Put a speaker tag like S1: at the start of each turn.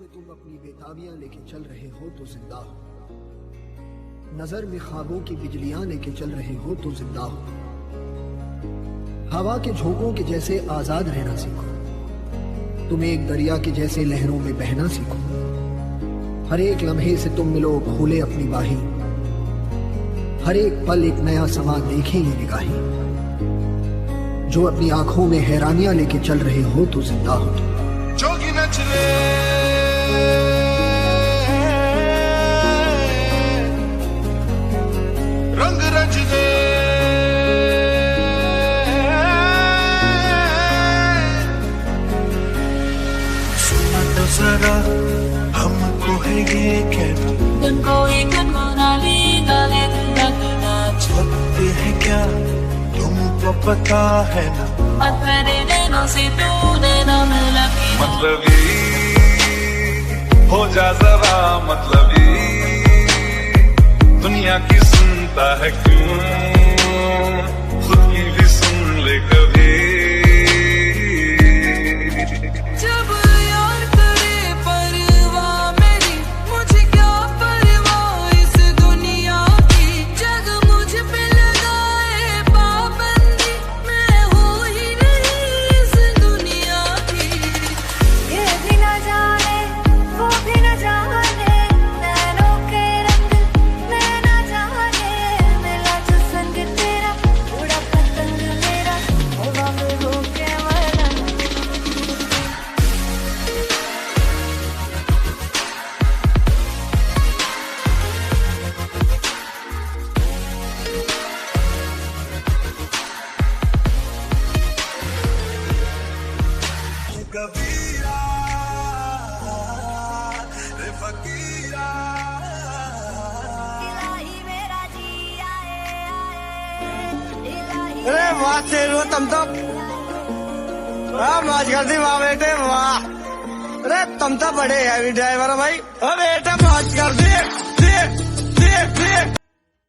S1: में तुम अपनी बेताबियां लेके चल रहे हो तो जिंदा हो, नजर में ख्वाबों की बिजलियां लेके चल रहे हो तो जिंदा हो। हवा के झोंकों के जैसे आजाद रहना सीखो, तुम एक दरिया के जैसे लहरों में बहना सीखो। हर एक लम्हे से तुम मिलो खोले अपनी बाही, हर एक पल एक नया समा देखें ये निगाही। जो अपनी आंखों में हैरानियां लेके चल रहे हो तो जिंदा हो।
S2: जोगी नचले रंग रच दे, सुना तो जरा हमको है ये कहना,
S3: तुमको ही गुनगुनाली गाले
S2: लगते है क्या तुमको पता है ना,
S3: मत मेरे नैनों से तूने ना लगी
S2: मतलबी हो जा जरा मतलबी, दुनिया की सुनता है क्यों, खुद की भी सुन ले कभी।
S3: जब यार करे परवाह मेरी, मुझे क्या परवाह इस दुनिया की, जग मुझ पे लगाए पाबंदी, मैं हूँ ही नहीं इस दुनिया की। ये भी न जाने वो भी न जाने, नैनों के रंग मैं न जाने, मिला जो संग तेरा उड़ा पतंग मेरा, हवा में होके मरना।
S2: कबीरा रे फकीरा,
S3: इलाही मेरा जी आए आए, इलाही
S4: अरे वाह तेरो तुम तो मौज कर दी वाह बेटे वाह। अरे तुम तो बड़े हैवी ड्राइवर हो भाई, ओ बेटा मौज कर दी।